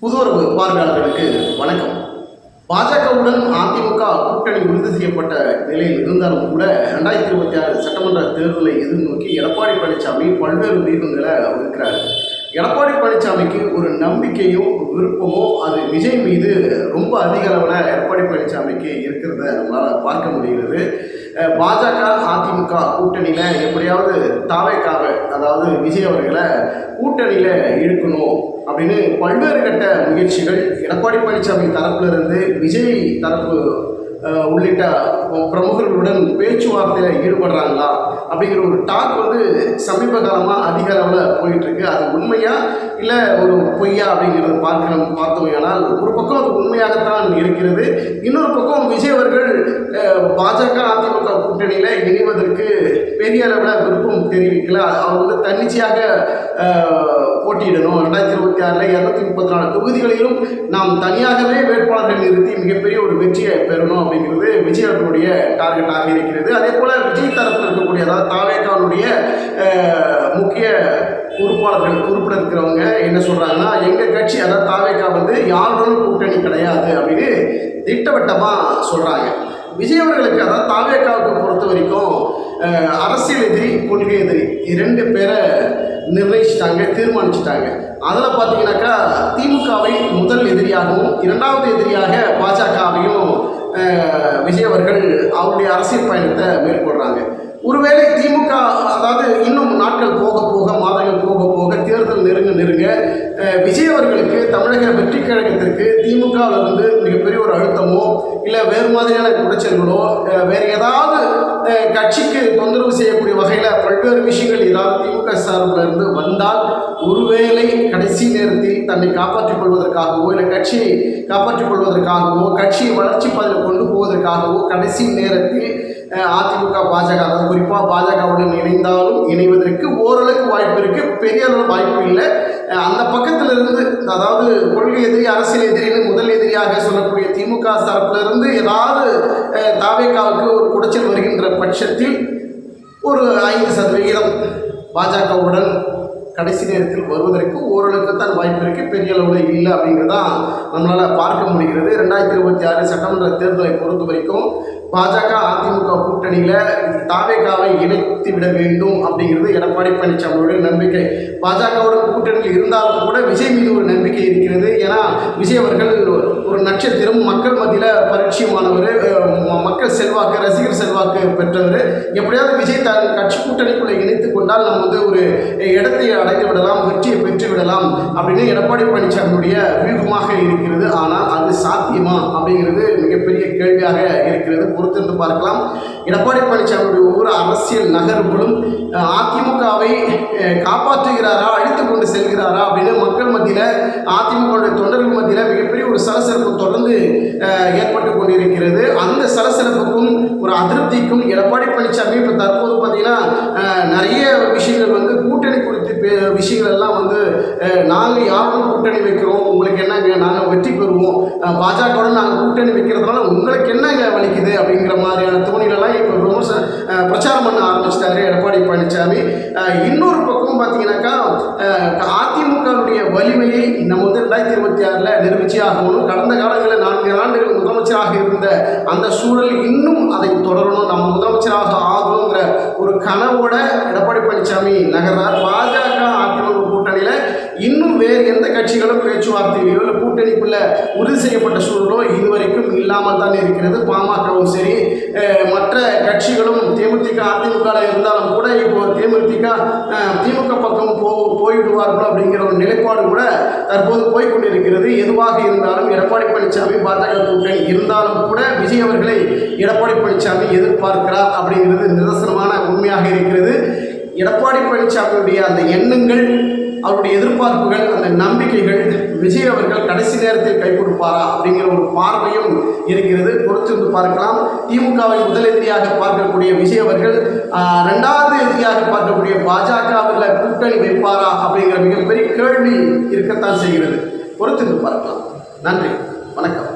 புதுவரவு பார்வையாளர்களுக்கு வணக்கம். பாஜகவுடன் அதிமுக கூட்டணி உறுதி செய்யப்பட்ட நிலையில் இருந்தாலும் கூட 2026 சட்டமன்ற தேர்தலை எதிர்நோக்கி எடப்பாடி பழனிசாமி பல்வேறு வியூகங்களை இருக்கிறார். எடப்பாடி பழனிசாமிக்கு ஒரு நம்பிக்கையும் விருப்பமோ அது விஜய் மீது ரொம்ப அதிக அளவில் எடப்பாடி பழனிசாமிக்கு இருக்கிறத நம்மளால் பார்க்க முடிகிறது. பாஜக அதிமுக கூட்டணியில் எப்படியாவது தாவேக்காவை, அதாவது விஜய் அவர்களை கூட்டணியில் இழுக்கணும் அப்படின்னு பல்வேறு கட்ட முயற்சிகள் எடப்பாடி பழனிசாமி தரப்பிலிருந்து விஜய் தரப்பு உள்ளிட்ட பிரமுகர்களுடன் பேச்சுவார்த்தையில் ஈடுபடுறாங்களா அப்படிங்கிற ஒரு டாக் சமீப காலமாக அதிக அளவில் போயிட்டுருக்கு. அது உண்மையா இல்லை ஒரு பொய்யா அப்படிங்கிறது பார்த்தோம்னால் ஒரு பக்கம் அது உண்மையாகத்தான் இருக்கிறது. இன்னொரு பக்கம் விஜய் அவர்கள் பாஜக அதிமுக கூட்டணியில் இணைவதற்கு பெரிய அளவில் விருப்பம் தெரிவிக்கல. அவர் தன்னிச்சையாக போட்டியிடணும், 2026 234 தொகுதிகளிலும் நாம் தனியாகவே வேட்பாளர்கள் நிறுத்தி மிகப்பெரிய ஒரு வெற்றியை பெறணும் அப்படிங்கிறது விஜய் அவர்களுடைய டார்கெட்டாக இருக்கிறது. அதே போல் விஜய் தரப்பில் இருக்கக்கூடிய, அதாவது தாவேக்காவுடைய முக்கிய உறுப்பினர் இருக்கிறவங்க என்ன சொல்கிறாங்கன்னா, எங்கள் கட்சி, அதாவது தாவேக்கா யாருடன் கூட்டணி கிடையாது அப்படின்னு திட்டவட்டமாக சொல்கிறாங்க. விஜய் அவர்களுக்கு, அதாவது தாவேக்காவுக்கு பொறுத்த வரைக்கும் அரசியல் எதிரி, கொள்கை எதிரி, 2 பேரை தீர்மானிச்சிட்டாங்க. அதில் பார்த்தீங்கன்னாக்கா திமுகவை முதல் எதிரியாகவும் 2வது எதிரியாக பாஜகவையும் விஜய் அவர்கள் அவருடைய அரசியல் பயணத்தை மேற்கொள்கிறாங்க. ஒருவேளை திமுக, அதாவது இன்னும் நாட்கள் போக போக, மாதங்கள் போக போக, தேர்தல் நெருங்க விஜய் அவர்களுக்கு தமிழக வெற்றி கழகத்திற்கு திமுகவிலிருந்து மிகப்பெரிய ஒரு அழுத்தமோ இல்லை வேறு மாதிரியான குடைச்சல்களோ வேறு ஏதாவது கட்சிக்கு தொந்தரவு செய்யக்கூடிய வகையில் பல்வேறு விஷயங்கள் ஏதாவது திமுக சார்பில் இருந்து வந்தால், ஒருவேளை கடைசி நேரத்தில் தன்னை காப்பாற்றிக் கொள்வதற்காகவோ இல்லை கட்சியை காப்பாற்றிக் கொள்வதற்காகவோ கட்சியை வளர்ச்சி பாதையில் கொண்டு போவதற்காகவோ கடைசி நேரத்தில் அதிமுக பாஜக, அதாவது குறிப்பாக பாஜகவுடன் இணைவதற்கு ஓரளவுக்கு வாய்ப்பு இருக்குது, பெரிய அளவு வாய்ப்பு இல்லை. அந்த பக்கத்தில் இருந்து, அதாவது கொள்கை எதிரி, அரசியல் எதிரின்னு முதல் எதிரியாக சொல்லக்கூடிய திமுக தரப்பிலிருந்து ஏதாவது தாவேக்காவுக்கு ஒரு குடைச்சல் வருகின்ற பட்சத்தில் ஒரு 5% பாஜகவுடன் கடைசி நேரத்தில் வருவதற்கு ஓரளவுக்கு தான் வாய்ப்பு இருக்குது, பெரிய அளவில் இல்லை அப்படிங்கிறதான் நம்மளால் பார்க்க முடிகிறது. 2026 சட்டமன்ற தேர்தலை பொறுத்த வரைக்கும் பாஜக அதிமுக கூட்டணியில் தாவேக்காவை இணைத்து விட வேண்டும் அப்படிங்கிறது எடப்பாடி பழனிசாமியோட நம்பிக்கை. பாஜகவுடன் கூட்டணியில் இருந்தாலும் கூட விஜய் மீது ஒரு நம்பிக்கை இருக்கிறது. ஏன்னா விஜய் அவர்கள் ஒரு நட்சத்திரம், மக்கள் மத்தியில் பரிட்சயமானவர், மக்கள் செல்வாக்கு, ரசிகர் செல்வாக்கு பெற்றவர். எப்படியாவது விஜய் தன் கட்சி கூட்டணிக்குள்ளே இணைத்து கொண்டால் நம்ம ஒரு இடத்தை அடைந்து விடலாம், வெற்றியை பெற்று விடலாம் அப்படின்னு எடப்பாடி பழனிசாமியுடைய வியூகமாக இருக்கிறது. ஆனால் அது சாத்தியமா அப்படிங்கிறது மிகப்பெரிய கேள்வியாக இருக்கிறது. பொறுத்திருந்து பார்க்கலாம். எடப்பாடி பழனிசாமியுடைய ஒவ்வொரு அரசியல் நகர்வுகளும் அதிமுகவை காப்பாற்றுகிறாரா, அழித்து கொண்டு செல்கிறாரா அப்படின்னு மக்கள் மத்தியில், அதிமுக தொண்டர்கள் மத்தியில் மிகப்பெரிய ஒரு சலசலப்பு தொடர்ந்து ஏற்பட்டு கொண்டிருக்கிறது. அந்த சலசலப்புக்கும் ஒரு அதிருப்திக்கும் எடப்பாடி பழனிசாமி இப்போ தற்போது பார்த்தீங்கன்னா நிறைய விஷயங்கள் கூட்டணி குறித்து விஷயங்கள் எல்லாம் நாங்கள் யாரும் கூட்டணி வைக்கிறோம், உங்களுக்கு என்னங்க, நாங்கள் வெற்றி பெறுவோம், பாஜகவுடன் நாங்கள் கூட்டணி வைக்கிறதுனால உங்களுக்கு என்னங்க வலிக்குது அப்படிங்கிற மாதிரியான தோணிலெல்லாம் இப்போ ரொம்ப பிரச்சாரம் பண்ண ஆரம்பிச்சிட்டாரு எடப்பாடி பழனிசாமி. இன்னொரு பக்கம் பார்த்தீங்கன்னாக்கா அதிமுகவுடைய வலிமையை நம்ம 2026 நிரூபிச்சே ஆகணும். கடந்த காலங்களில் 4 ஆண்டுகள் முதலமைச்சராக இருந்த அந்த சூழல் இன்னும் அதை தொடரணும், நம்ம முதலமைச்சராக ஆகணுங்கிற ஒரு கனவோட எடப்பாடி பழனிசாமி நகர்றார். பாஜக அதிமுக கூட்டணியில் இன்னும் வேறு எந்த கட்சிகளும் பேச்சுவார்த்தையோ இல்லை கூட்டணிக்குள்ள உறுதி செய்யப்பட்ட சூழலோ இதுவரைக்கும் இல்லாமல் தான் இருக்கிறது. பாமகவும் சரி, மற்ற கட்சிகளும் தேமுதிக அதிமுக இருந்தாலும் கூட இப்போ திமுக பக்கம் போயிடுவார்கள் அப்படிங்கிற ஒரு நிலைப்பாடு கூட தற்போது போய்கொண்டிருக்கிறது. எதுவாக இருந்தாலும் எடப்பாடி பழனிசாமி பாஜக கூட்டணி இருந்தாலும் கூட விஜய் அவர்களை எடப்பாடி பழனிசாமி எதிர்பார்க்கிறார் அப்படிங்கிறது நிதர்சனமான உண்மையாக இருக்கிறது. எடப்பாடி பழனிசாமியுடைய அந்த எண்ணங்கள், அவருடைய எதிர்பார்ப்புகள், அந்த நம்பிக்கைகள் விஜய் அவர்கள் கடைசி நேரத்தில் கை கொடுப்பாரா அப்படிங்கிற ஒரு பார்வையும் இருக்கிறது. பொறுத்திருந்து பார்க்கலாம். திமுகவை முதல் எதிரியாக பார்க்கக்கூடிய விஜய் அவர்கள் 2வது எதிரியாக பார்க்கக்கூடிய பாஜகவில் கூட்டணி வைப்பாரா அப்படிங்கிற மிகப்பெரிய கேள்வி இருக்கத்தான் செய்கிறது. பொறுத்திருந்து பார்க்கலாம். நன்றி, வணக்கம்.